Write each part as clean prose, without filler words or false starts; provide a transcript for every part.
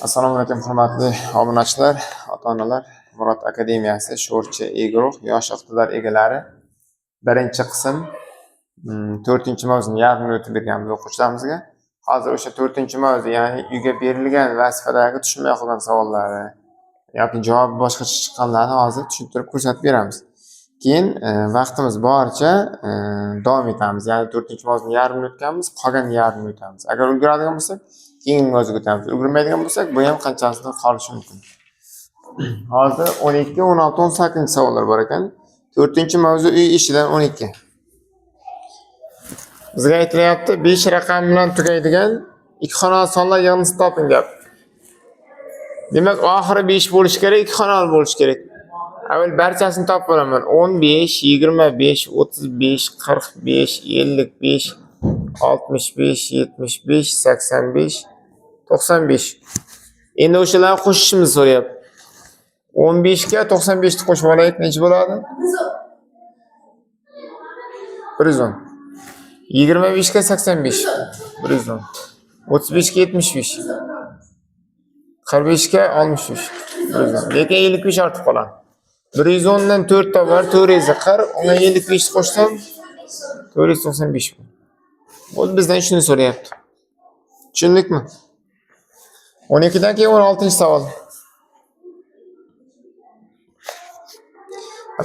Assalomu alaykum hurmatli obunachilar, ota-onalar. Murod akademiyasi sho'rchi E-guruh yosh iqtidor egalari birinchi qism 4-mavzuni yarmini o'tib berganmiz o'quvchilarimizga. Hozir o'sha 4-mavzu, ya'ni uyga berilgan vazifadagi tushunmay qolgan savollari yoki javob boshqacha chiqqanlarni hozir tushuntirib ko'rsatib beramiz. Keyin vaqtimiz boricha davom etamiz. Ya'ni 4-mavzuni yarmini o'tganmiz, qolgan yarmini o'tamiz. Agar ulguradigan bo'lsak, keyingi mavzuga o'tamiz. Ulgurmaydigan bo'lsak, bu ham qanchasidan qolishi mumkin. Hozir 12, 16, 18 savollar bor ekan. 4-mavzu uy ishidan 12. Bizga aytilyapti, 5 raqam bilan tugaydigan ikki xonali sonlar yig'indisini toping deb. Demak, oxiri 5 bo'lish kerak, ikki xonali bo'lish kerak. Avval barchasini topib olaman. 15, 25, 35, 45, 55, 65, 75, 85, 95. Endi o'shalarni qo'shishimizni so'rayapti. 15 ga 95 ni qo'shib olaylik, necha bo'ladi? 110. 25 ga 85, 110. 35 ga 75. 45 ga 65, 110. Lekin 55 ortib qoladi. 110 dan 4 ta bor, 440, unga 55 qo'shsam 495. Bu bizdan shuni so'rayapti. Tushundikmi? 12 dan keyin 16-savol.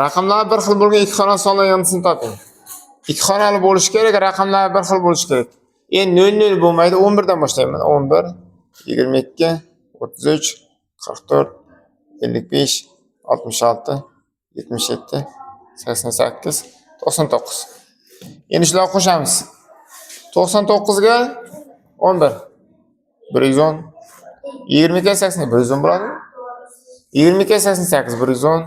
Raqamlar bir xil bo'lgan ikki xonali sonlar yig'indisini toping. Ikki xonali bo'lishi kerak, raqamlar bir xil bo'lishi kerak. Endi 0 bo'lmaydi, 11 dan boshlayman. 11, 22, 33, 44, 55, 66, 77, 88, 99. Endi shularni qo'shamiz. 99 ga 11, 110, 20 ga 80, 110 bo'ladi. 20 ga 88, 110,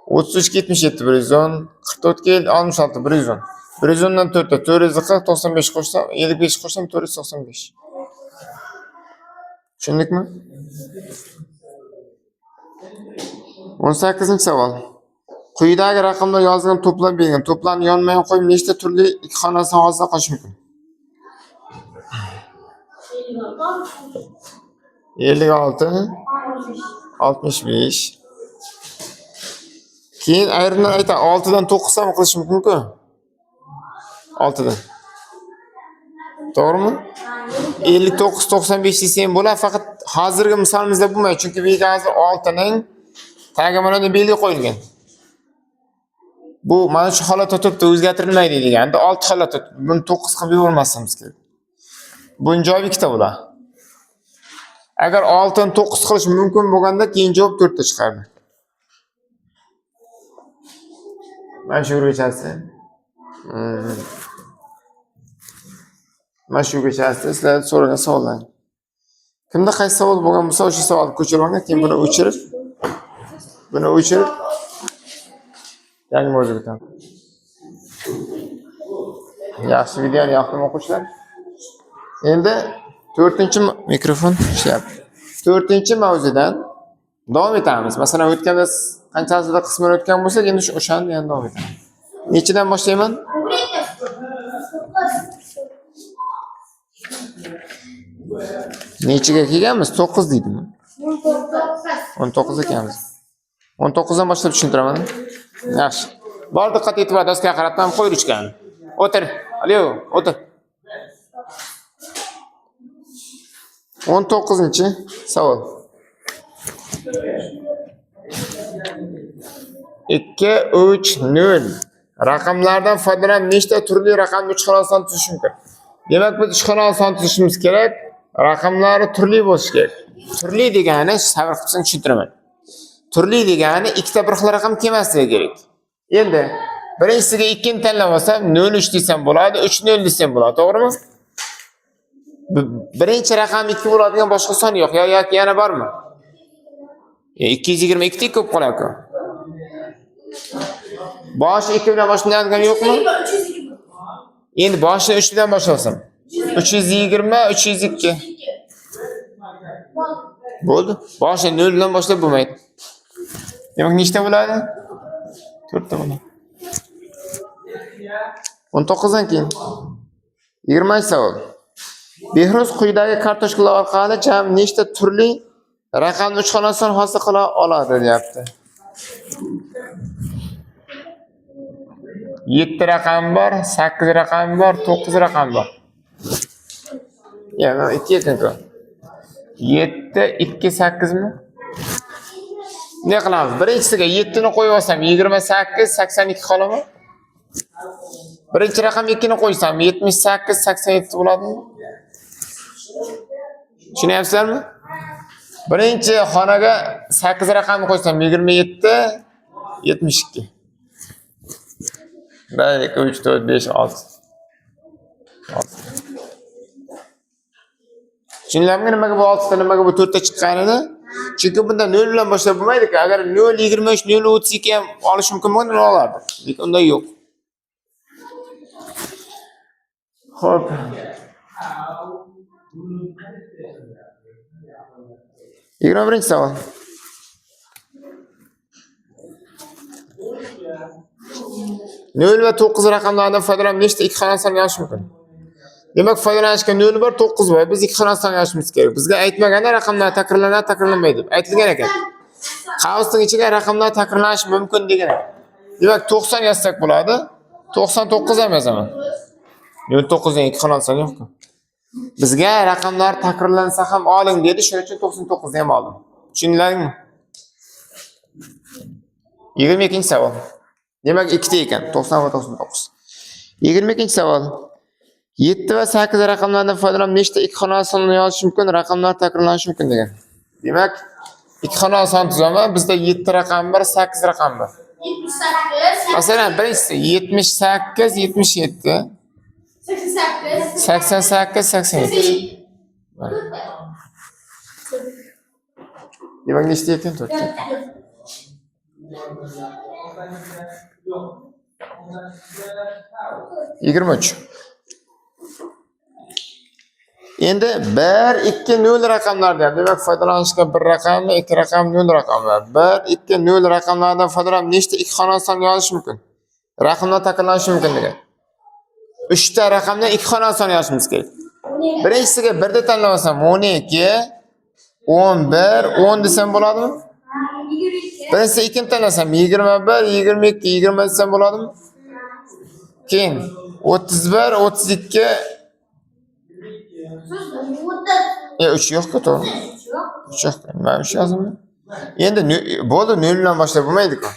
33 ga 77, 110, 44 ga 66, 110. 110 dan 4 ta 440, 95 qo'shsam, 55 qo'shsam 495. Tushundikmi? 18-savol. Quyidagi raqamlar yozilgan to'plam berilgan. To'plamni yonma-yon qo'yib, nechta turli ikki xonali son hosil qilish mumkin? 56, 65. Keyin ayrimlar aytadi, 6 dan 9 ham qilish mumkin-ku. 6 dan. To'g'rimi? 59, 95 desam bo'ladi, faqat hozirgi misolimizda bo'lmaydi, chunki bu yerda 6 ning tagiga mana bunday belgi qo'yilgan. Bu mana shu holatda turibdi, o'zgartirilmaydi deganda 6 holatda buni 9 qilib yubormasimiz kerak. Buning javobi ikkita bo'ladi. Agar 6 ni 9 qilish mumkin bo'lganda, keyin javob 4 ta chiqardi. Mana shu kechasi. Mana shu kechasi sizlar so'ragan savollar. Kimda qaysi savol bo'lgan bo'lsa, o'sha savolni ko'chirib olgan, keyin buni o'chirib yangi mavzuga o'tamiz. Yaxshi videoni yoqdimi o'quvchilar? Endi 4-mikrofon ishlayapti. 4-mavzudan davom etamiz. Masalan, o'tganda qanchasida qismini o'tgan bo'lsak, endi o'shani yana davom etamiz. Nechidan boshlayman? Nechiga kelganmiz? 9 deydimi? 19 ekanmiz. 19 dan boshlab tushuntiraman. Yaxshi. Bor diqqat e'tibor, doskaga qaratmam, qo'y ruchkani. O'tir. Aliyo, o'tir. 19-savol. 2, 3, 0. Raqamlardan foydalanib nechta turli raqamni 3 xonali son tuzish mumkin? Demak, biz 3 xonali son tuzishimiz kerak. Raqamlari turli bo'lishi kerak. Turli degani, sabr qilsang tushuntiraman. Turli degani ikkita bir xil raqam kelmasligi kerak. Endi birinchisiga 2 ni tanlab olsam 0,3 desam bo'ladi, 3,0 desam bo'ladi, to'g'rimi? Birinchi raqam 2 bo'ladigan boshqa son yo'q, yoki yana bormi? 222 ko'p qoladi-ku. Boshi 2 bilan boshlanadigan yo'qmi? Endi boshini 3 bilan boshlasam. 320, 302. Bo'ldi. Boshini 0 bilan boshlab bo'lmaydi. Demak, nechta bo'ladi? 4 ta bo'ladi. 19 dan keyin 20-savol. Behruz quyidagi kartochkalar orqali jami nechta turli raqamli uch xona son hosil qila oladi deyapti. 7 raqam bor, 8 raqam bor, 9 raqam bor. Yani 2 ekan-ku. 7, 2, 8 mi? Ne qilamiz? Birinchisiga 7 ni qo'yib olsam 28, 82 qoladimi? Birinchi raqam 2 ni qo'ysam 78, 87 bo'ladimi? Tushunyapsizlarmi? Birinchi xonaga 8 raqamni qo'ysam 27, 72. 1, 2, 3, 4, 5, 6. Tushunarlimi nimaga bu 6 ta, nimaga bu 4 ta chiqqanini? Chunki bunda 0 bilan boshlab bo'lmaydi-ku. Agar 0, 23, 0, 32 ham olish mumkin bo'lgan, uni olardi. Lekin unda yo'q. Xo'p. Birinchi savol. Nol va 9 raqamlaridan foydalanib nechta ikki xona son yozish mumkin? Demak, foydalanishga 0 bor, 9 bor. Biz ikki xona son yozishimiz kerak. Bizga aytmaganda raqamlar takrorlanadi deb aytilgan ekan. Qavsning ichiga raqamlar takrorlanishi mumkin degan. Demak, 90 yozsak bo'ladi. 99 ham yozaman. 9 dan ikki xona son yo'q-ku. Bizga raqamlar takrorlansa ham oling dedi, shuning uchun 99 ni ham oldim. Tushundinglarmi? 22-savol. Demak, ikkita ekan, 90 va 99. 22-savol. 7 va 8 raqamlardan foydalanib nechta ikki xona sonini yozish mumkin, raqamlar takrorlanishi mumkin degan. Demak, ikki xona son tuzaman, bizda 7 raqam bor, 8 raqam bor. 78. Masalan, birinchisi 78, 77. 88, 87. Demak, nechta ekan? 4 ta. Yigirma uch. Endi 1, 2, 0 raqamlardan, demak foydalanishga 1 raqamli, 2 raqam, 0 raqamlar. 1, 2, 0 raqamlardan foydalanib nechta ikki xona son yozish mumkin? Raqamlar takrorlanishi mumkin degan. 3 ta raqamdan ikki xona son yozishimiz kerak. Birinchisiga 1 da tanlab olsam 12, 11, 10 desam bo'ladimi? Birinchisi 2 ni tanlasam 21, 22, 20 desam bo'ladimi? Keyin 31, 32 3 yo'q-ku, to'g'ri. 3 yo'q. Mana shu yozimmi? Endi bo'ldi, 0 bilan boshlab bo'lmaydi-ku.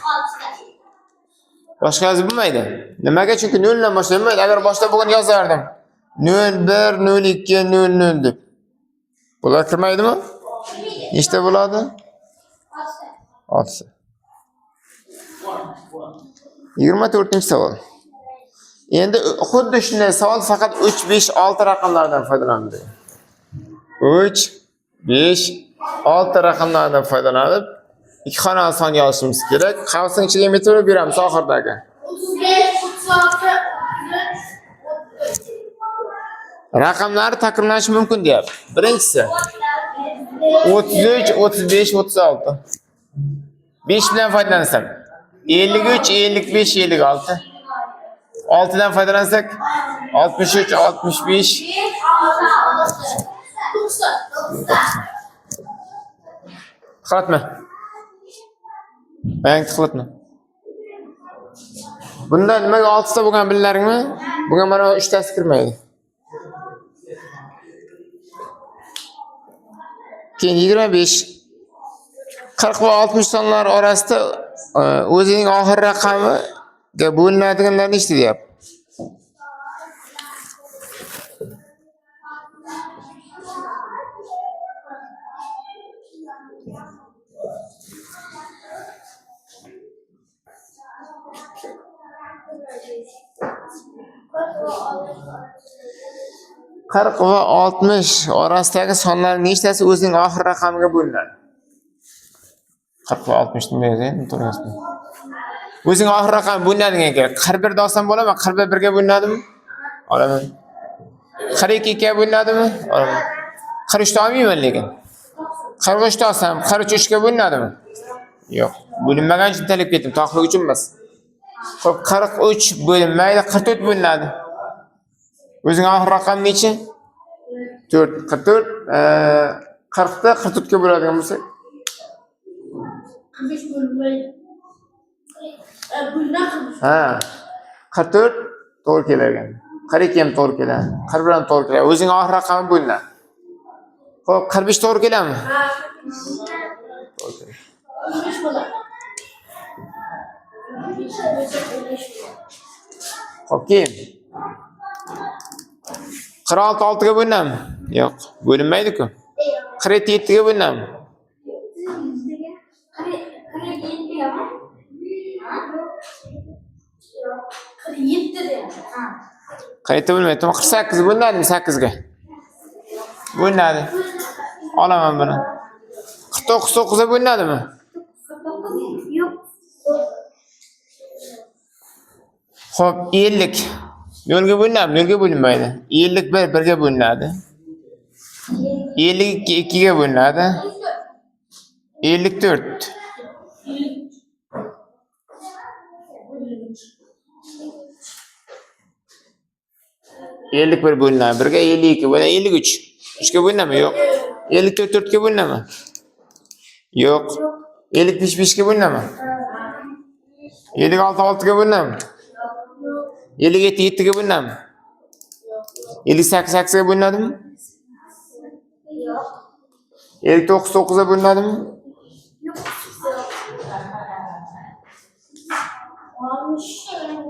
Boshqa yozib bo'lmaydi. Nimaga? Chunki 0 bilan boshlab bo'lmaydi. Agar boshlab bo'lgan yozardim. 01, 02, 00 deb. Bular kirmaydimi? Nechta bo'ladi? 6. 24-savol. Endi xuddi shunday savol, faqat 3, 5, 6 raqamlardan foydalanadi. 3, 5, 6 raqamlardan foydalanib ikki xona son yozishimiz kerak. Qavsning ichiga metr beramiz oxirdagi. 35, 36. Raqamlar takrorlanishi mumkin deyapti. Birinchisi 33, 35, 36. 5 bilan foydalansam 53, 55, 56. 6 dan foydalansak 63, 65. Qilatma. Ben qilatma. Bunda nimaga 6 ta bo'lgan billaringmi? Bunga mana 3 tasi kirmaydi. Keyin 25. 40 va 60 sonlar orasida o'zining oxir raqamiga bo'linadiganlar nechta deyapti? Qirq va 60 orasidagi sonlarning nechtasi o'zining oxir raqamiga bo'linadi? 40 va 60 ni beraylik, to'g'ri. O'zining oxir raqami bo'linadigan ekan. 41 da olsam bo'ladimi? 41 ga bo'linadimi? Olaman. 42 ga bo'linadimi? Olaman. 43 da olmayman lekin. 43 da olsam 43 ga bo'linadimi? Yo'q. Bo'linmagan uchun talab ketdim, to'qlik uchun emas. Xo'p, 43 bo'linmaydi, 44 bo'linadi. O'zing oxir raqam nechi? 4. 44. 40 da 44 ga bo'ladigan bo'lsa, 45 bo'lmaydi. Bundan 45. ha. 44 to'g'ri keladi. 42 ham to'g'ri keladi. 41 ham to'g'ri keladi. O'zing oxir raqami bo'linadi. Xo'p, 45 to'g'ri keladimi? Ha. To'g'ri keladi. 45 bo'ladi. 45. Xo'p, keyin 46 6 ga bo'linadimi? Yo'q, bo'linmaydi-ku. 47 ga bo'linadimi? 47 bo'lmaydi. 48 bo'linadimi 8 ga? Bo'linadi. Olaman buni. 49 9 ga bo'linadimi? Yo'q. Xo'p, 50 0 ga bo'linadimi? 0 ga bo'linmaydi. 51 1 ga bo'linadi. 52 2 ga bo'linadi. 54 51 bo'linadi. 1 ga 52 bo'ladi. 53 3 ga bo'linadimi? Yo'q. 54 4 ga bo'linadimi? Yo'q. 55 5 ga bo'linadimi? 56 6 ga bo'linadimi? 57 7 ga bo'linadimi? 58 8 ga bo'linadimi? 59 9 ga bo'linadimi?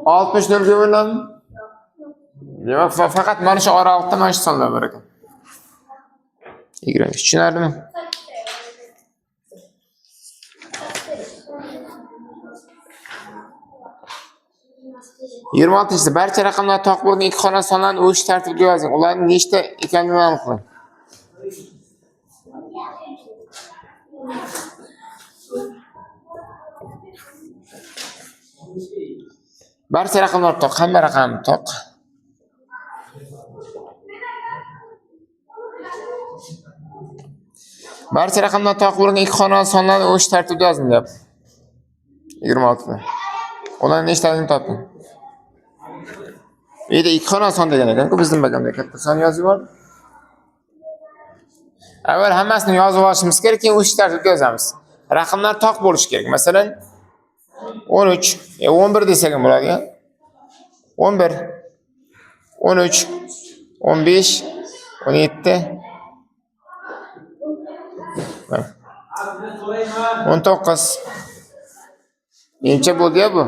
60 0 ga bo'linadimi? Demak, faqat mana shu oralig'da mana shu sonlar bor ekan. 23 tushunarlimi? Yigirma oltinchisi barcha raqamlar toq bo'lgan ikki xona sonlarni o'sh tartibida yozing. Ularning nechta ekanligini aniqlang. Barcha raqamlar toq. Hamma raqam toq. Barcha raqamlar toq bo'lgan ikki xona sonlarni o'sh tartibida yozing deb. 26 da. Ularning nechtasini toping. Uyda ikki xona son degan ekan-ku, bizning bakamda katta son yozib bor. Avval hammasini yozib olishimiz kerak, keyin o'sh tartibida yozamiz. Raqamlar toq bo'lishi kerak. Masalan, 13, 11 desak ham bo'ladi-ya. 11, 13, 15, 17, 19. Necha bo'ldi-ya bu?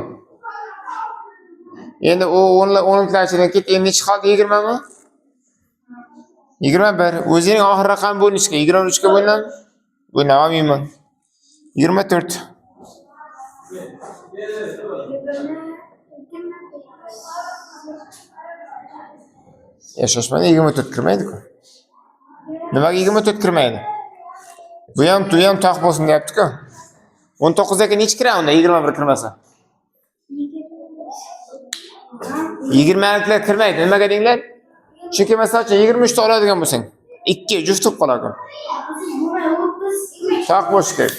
Endi o 10'liklarchidan ket, endi nechi qoldi? 20 mi? 21. O'zining oxir raqami bo'linishga 23 ga bo'linadi. Bo'lmayman. 24. Shoshmada 24 kirmaydi-ku. Nimaga 24 kirmaydi? Bu ham toq bo'lsin deyapti-ku. 19 ga nechi kiradi unda 21 kirmasa? 20'liklar kirmaydi. Nimaga denglar? Chunki masalan 23 ta oladigan bo'lsang, 2 juft bo'lib qoladi. Toq bo'lishi kerak.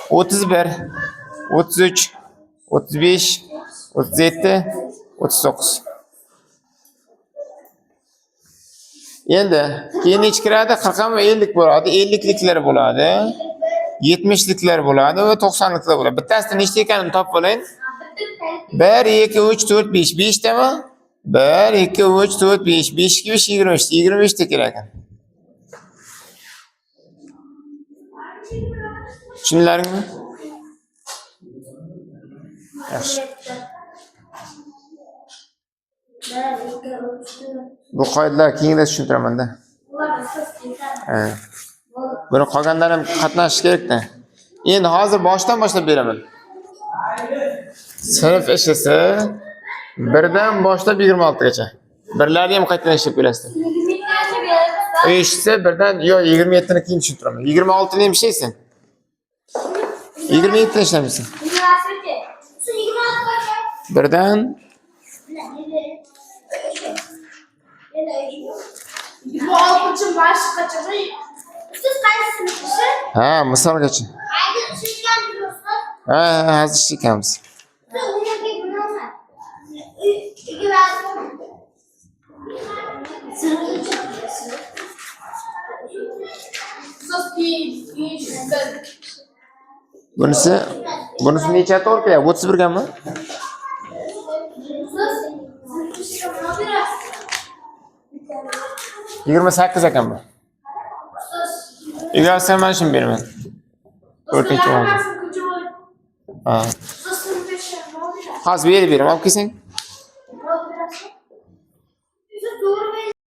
31, 33, 35, 37, 39. Endi keyin nechi kiradi? 40 va 50 bo'ladi. 50'liklar bo'ladi. 70'liklar bo'ladi va 90'liklar bo'ladi. Bittasida nechta ekanini topib oling. 1 2 3 4 5 5 tami? 1 2 3 4 5 5 2 5 25 25 ta kerak ekan. Tushunlaringmi? Yaxshi. Bu qoidalar keyinda tushuntiraman-da. Buni qolganlar ham qatnashish kerak-da. Endi hozir boshdan boshlab beraman. Sinf ishisi 1dan boshlab 26 gacha. Birlarni ham qaytadan ishlab ko'rasizlar. Ishisi 1dan yo 27 ni keyin tushuntiraman. 26 ni ham ishlaysan. 27 ni ishlaysan. 1dan Bu oltinchi mashqgacha. Siz qaysi sinfsiz? ha, misolgacha. Aydin sizgan do'stlar. Ha, hozir ishlayapmiz. Siz ularga bilaman. Bunisi necha to'rt ya? 31 gami? 28 ekan bu. Egalsan mana shuni beraman. 4-chi o'g'lim. Ha. Hozir berib beraman, olib kelsang.